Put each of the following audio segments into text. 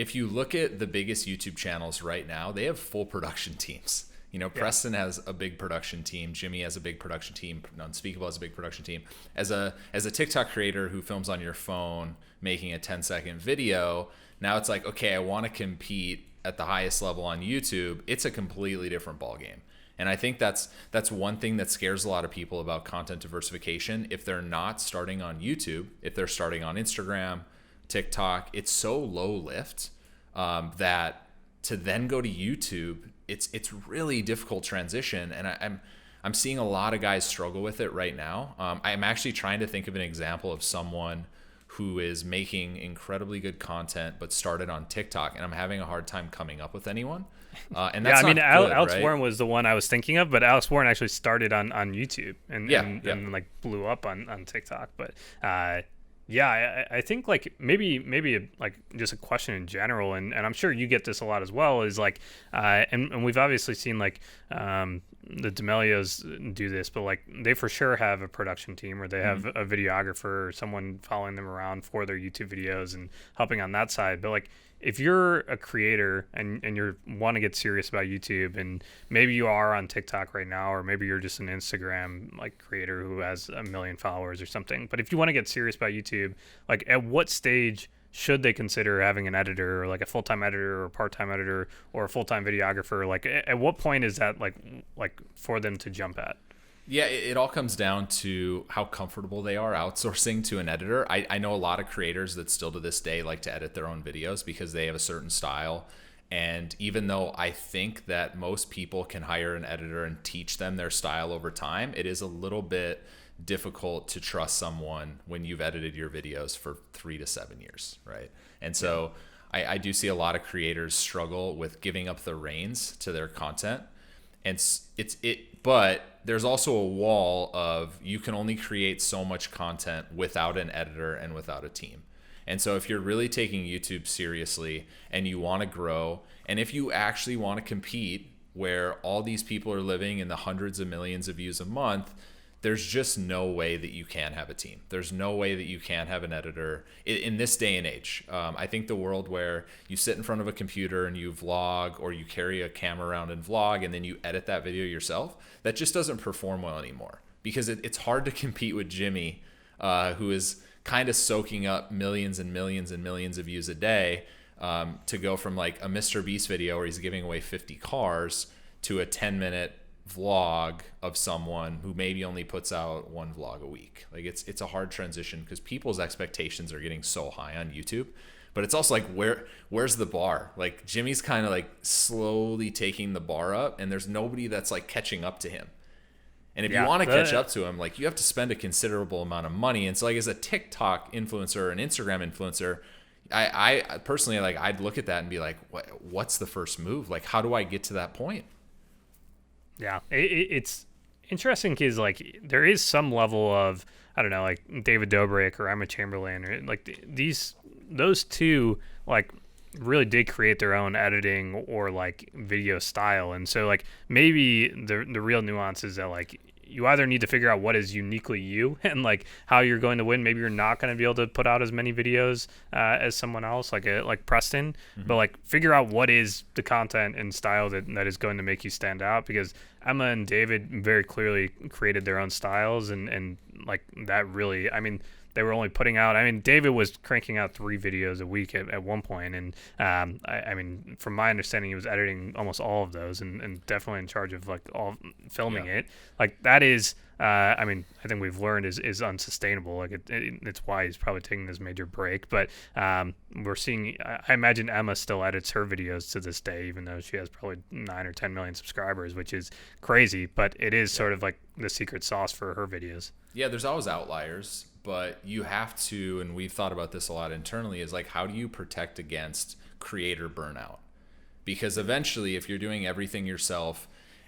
if you look at the biggest YouTube channels right now, they have full production teams. You know, Preston has a big production team. Jimmy has a big production team. Unspeakable has a big production team. As a TikTok creator who films on your phone, making a 10-second video, now it's like, okay, I want to compete at the highest level on YouTube. It's a completely different ballgame. And I think that's one thing that scares a lot of people about content diversification. If they're not starting on YouTube, if they're starting on Instagram, TikTok, it's so low lift that to then go to YouTube, it's really difficult transition. And I'm seeing a lot of guys struggle with it right now. I'm actually trying to think of an example of someone who is making incredibly good content but started on TikTok, and I'm having a hard time coming up with anyone. And that's Alex right? Warren was the one I was thinking of, but Alex Warren actually started on YouTube and like blew up on TikTok. But I think like maybe like just a question in general, and I'm sure you get this a lot as well, is like, and we've obviously seen like the D'Amelios do this, but like they for sure have a production team, or they have a videographer or someone following them around for their YouTube videos and helping on that side. But like, if you're a creator and you want to get serious about YouTube, and maybe you are on TikTok right now, or maybe you're just an Instagram like creator who has 1 million followers or something, but if you want to get serious about YouTube, like at what stage should they consider having an editor, or like a full-time editor or a part-time editor or a full-time videographer? Like at what point is that like for them to jump at? Yeah, it all comes down to how comfortable they are outsourcing to an editor. I know a lot of creators that still to this day like to edit their own videos because they have a certain style. And even though I think that most people can hire an editor and teach them their style over time, it is a little bit difficult to trust someone when you've edited your videos for 3 to 7 years, right? And so I do see a lot of creators struggle with giving up the reins to their content. And but there's also a wall of you can only create so much content without an editor and without a team. And so if you're really taking YouTube seriously and you want to grow, and if you actually want to compete where all these people are living in the hundreds of millions of views a month, there's just no way that you can have a team. There's no way that you can have an editor in this day and age. I think the world where you sit in front of a computer and you vlog, or you carry a camera around and vlog, and then you edit that video yourself, that just doesn't perform well anymore, because it's hard to compete with Jimmy, who is kind of soaking up millions and millions and millions of views a day, to go from like a Mr. Beast video where he's giving away 50 cars to a 10-minute vlog of someone who maybe only puts out one vlog a week. Like it's a hard transition because people's expectations are getting so high on YouTube. But it's also like, where's the bar? Like Jimmy's kind of like slowly taking the bar up, and there's nobody that's like catching up to him. And if you want to catch up to him, like you have to spend a considerable amount of money. And so like as a TikTok influencer or an Instagram influencer, I personally, like, I'd look at that and be like, what's the first move? Like, how do I get to that point? Yeah, it's interesting because like there is some level of, I don't know, like David Dobrik or Emma Chamberlain, or like those two like really did create their own editing or like video style. And so like maybe the real nuance is that like you either need to figure out what is uniquely you and like how you're going to win. Maybe you're not going to be able to put out as many videos as someone else, like Preston, but like figure out what is the content and style that is going to make you stand out, because Emma and David very clearly created their own styles, and like that really, I mean, they were only putting out, I mean, David was cranking out 3 videos a week at one point, and I mean, from my understanding, he was editing almost all of those, and definitely in charge of like all filming it. Like that is, I mean, I think we've learned is unsustainable. Like it's why he's probably taking this major break. But we're seeing, I imagine Emma still edits her videos to this day, even though she has probably 9 or 10 million subscribers, which is crazy. But it is sort of like the secret sauce for her videos. Yeah, there's always outliers, but you have to, and we've thought about this a lot internally, is like, how do you protect against creator burnout? Because eventually, if you're doing everything yourself,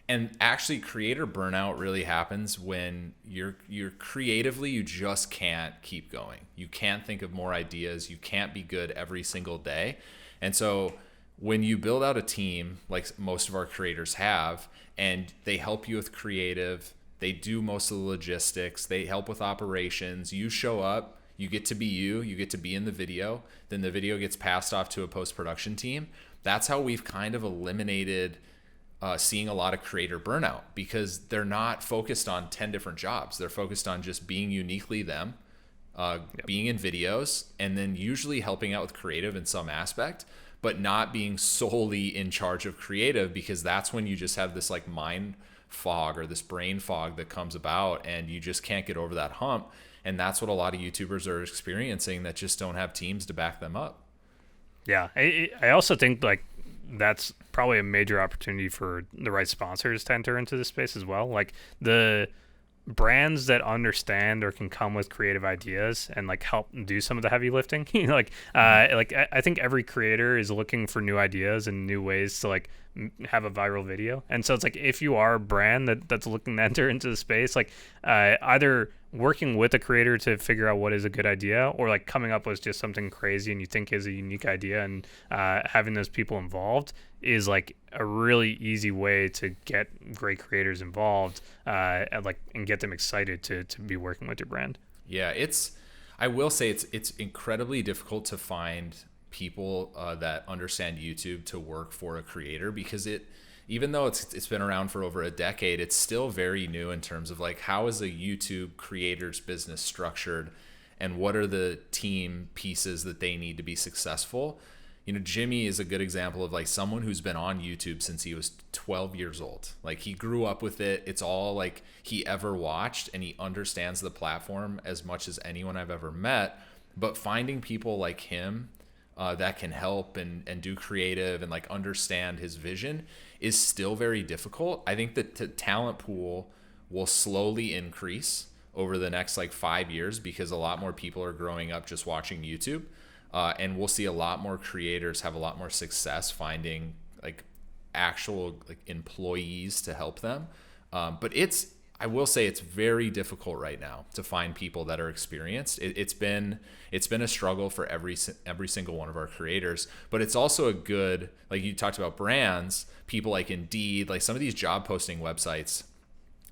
and actually creator burnout really happens when you're creatively, you just can't keep going. You can't think of more ideas. You can't be good every single day. And so when you build out a team like most of our creators have, and they help you with creative, they do most of the logistics, they help with operations, you show up, You get to be you get to be in the video, then the video gets passed off to a post-production team. That's how we've kind of eliminated seeing a lot of creator burnout, because they're not focused on 10 different jobs. They're focused on just being uniquely them, being in videos, and then usually helping out with creative in some aspect, but not being solely in charge of creative, because that's when you just have this like mind fog or this brain fog that comes about, and you just can't get over that hump. And that's what a lot of YouTubers are experiencing, that just don't have teams to back them up. Yeah, I also think like that's probably a major opportunity for the right sponsors to enter into this space as well. Like the brands that understand or can come with creative ideas and like help do some of the heavy lifting. Like I think every creator is looking for new ideas and new ways to like have a viral video. And so it's like, if you are a brand that's looking to enter into the space, like either working with a creator to figure out what is a good idea, or like coming up with just something crazy and you think is a unique idea, and having those people involved is like a really easy way to get great creators involved, and get them excited to be working with your brand. Yeah, I will say it's incredibly difficult to find people that understand YouTube to work for a creator, because even though it's been around for over a decade, it's still very new in terms of like, how is a YouTube creator's business structured, and what are the team pieces that they need to be successful. Jimmy is a good example of like someone who's been on YouTube since he was 12 years old. Like, he grew up with it. It's all like he ever watched, and he understands the platform as much as anyone I've ever met. But finding people like him that can help and do creative and like understand his vision is still very difficult. I think that the talent pool will slowly increase over the next like 5 years, because a lot more people are growing up just watching YouTube. And we'll see a lot more creators have a lot more success finding like actual like employees to help them. But I will say it's very difficult right now to find people that are experienced. It's been a struggle for every single one of our creators, but it's also a good, like you talked about brands, people like Indeed, like some of these job posting websites,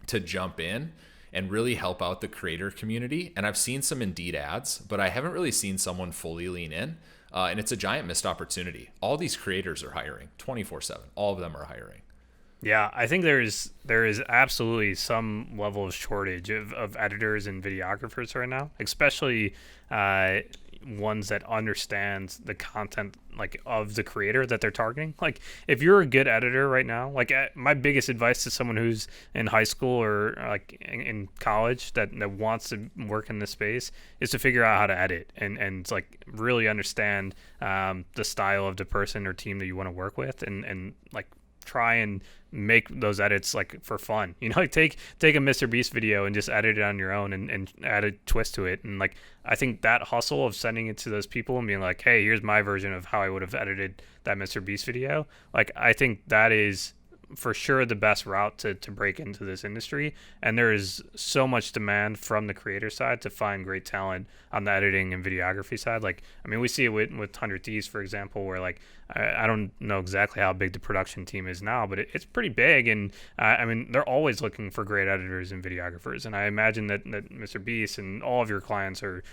to jump in and really help out the creator community. And I've seen some Indeed ads, but I haven't really seen someone fully lean in. And it's a giant missed opportunity. All these creators are hiring 24/7. All of them are hiring. Yeah, I think there is absolutely some level of shortage of editors and videographers right now, especially ones that understand the content like of the creator that they're targeting. Like, if you're a good editor right now, like my biggest advice to someone who's in high school or like in college that wants to work in this space is to figure out how to edit and like really understand the style of the person or team that you want to work with, and like try and make those edits like for fun, like take a Mr. Beast video and just edit it on your own and add a twist to it. And like, I think that hustle of sending it to those people and being like, hey, here's my version of how I would have edited that Mr. Beast video, like, I think that is for sure the best route to break into this industry. And there is so much demand from the creator side to find great talent on the editing and videography side. Like, I mean, we see it with 100 Thieves, for example, where like, I don't know exactly how big the production team is now, but it's pretty big. And I mean, they're always looking for great editors and videographers. And I imagine that Mr. Beast and all of your clients are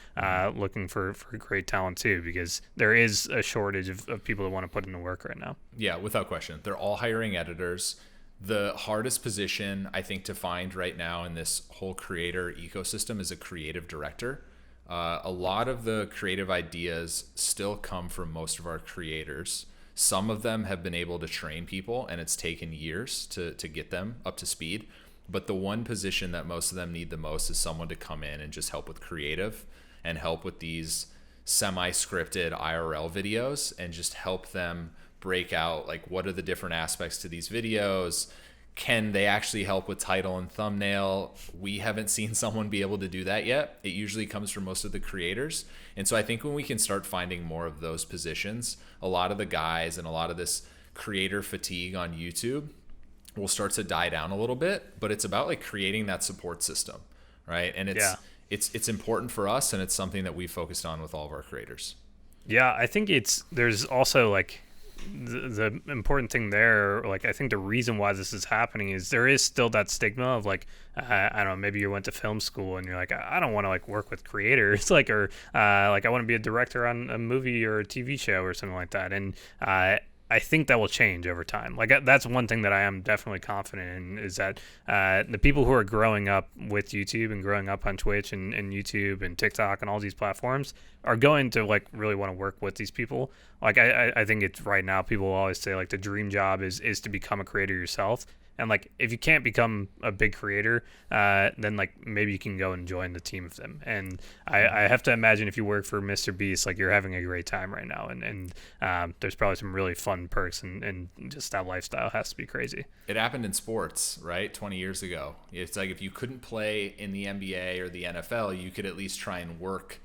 looking for great talent too, because there is a shortage of people that want to put in the work right now. Yeah, without question. They're all hiring editors. The hardest position I think to find right now in this whole creator ecosystem is a creative director. A lot of the creative ideas still come from most of our creators. Some of them have been able to train people, and it's taken years to get them up to speed. But the one position that most of them need the most is someone to come in and just help with creative and help with these semi-scripted IRL videos, and just help them break out like, what are the different aspects to these videos? Can they actually help with title and thumbnail? We haven't seen someone be able to do that yet. It usually comes from most of the creators. And so I think when we can start finding more of those positions, a lot of the guys and a lot of this creator fatigue on YouTube will start to die down a little bit. But it's about like creating that support system, right? And it's important for us, and it's something that we focused on with all of our creators. Yeah, I think there's also like the important thing there, like I think the reason why this is happening is there is still that stigma of like I don't know, maybe you went to film school and you're like, I don't want to like work with creators, like, or like I want to be a director on a movie or a TV show or something like that. And I think that will change over time. Like that's one thing that I am definitely confident in is that the people who are growing up with YouTube and growing up on Twitch and YouTube and TikTok and all these platforms are going to like really want to work with these people. Like I think it's right now people will always say like the dream job is to become a creator yourself. And like if you can't become a big creator, then like maybe you can go and join the team of them. And I have to imagine if you work for Mr. Beast, like you're having a great time right now. And there's probably some really fun perks, and just that lifestyle has to be crazy. It happened in sports, right? 20 years ago. It's like if you couldn't play in the NBA or the NFL, you could at least try and work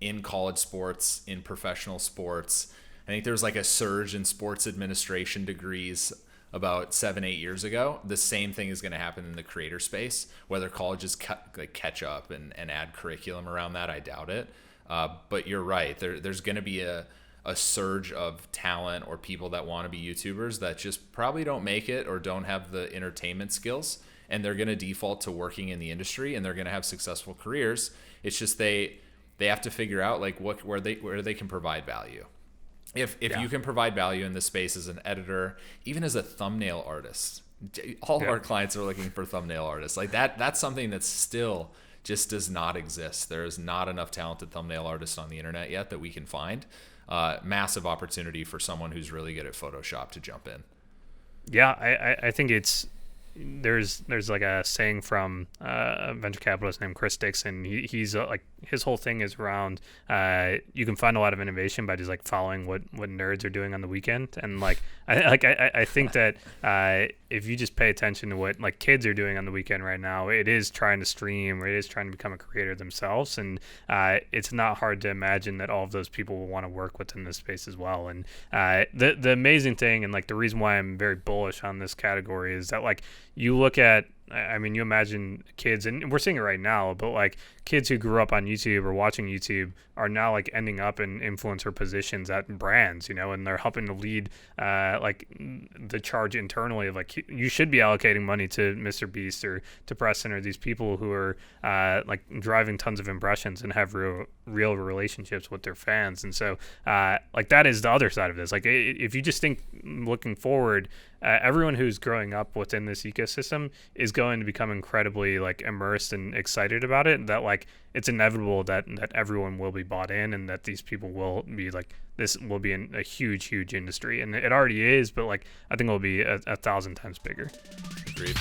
in college sports, in professional sports. I think there was like a surge in sports administration degrees about 7-8 years ago. The same thing is going to happen in the creator space. Whether colleges catch up and add curriculum around that, I doubt it. But you're right. There's going to be a surge of talent or people that want to be YouTubers that just probably don't make it or don't have the entertainment skills, and they're going to default to working in the industry, and they're going to have successful careers. It's just they have to figure out like where they can provide value. If you can provide value in this space as an editor, even as a thumbnail artist, all of our clients are looking for thumbnail artists. Like that's something that still just does not exist. There is not enough talented thumbnail artists on the internet yet that we can find. Massive opportunity for someone who's really good at Photoshop to jump in. Yeah, I think there's like a saying from a venture capitalist named Chris Dixon. He's like his whole thing is around you can find a lot of innovation by just like following what nerds are doing on the weekend. And like I think that if you just pay attention to what like kids are doing on the weekend right now, it is trying to stream or it is trying to become a creator themselves. And it's not hard to imagine that all of those people will want to work within this space as well. And the amazing thing and like the reason why I'm very bullish on this category is that like you look at, I mean, you imagine kids, and we're seeing it right now, but like kids who grew up on YouTube or watching YouTube are now like ending up in influencer positions at brands, you know, and they're helping to lead like the charge internally of like you should be allocating money to Mr. Beast or to Preston or these people who are like driving tons of impressions and have real relationships with their fans. And so like that is the other side of this. Like if you just think looking forward, everyone who's growing up within this ecosystem is going to become incredibly like immersed and excited about it, that like it's inevitable that everyone will be bought in and that these people will be like, this will be a huge industry. And it already is, but like I think it will be a 1,000 times bigger. Agreed.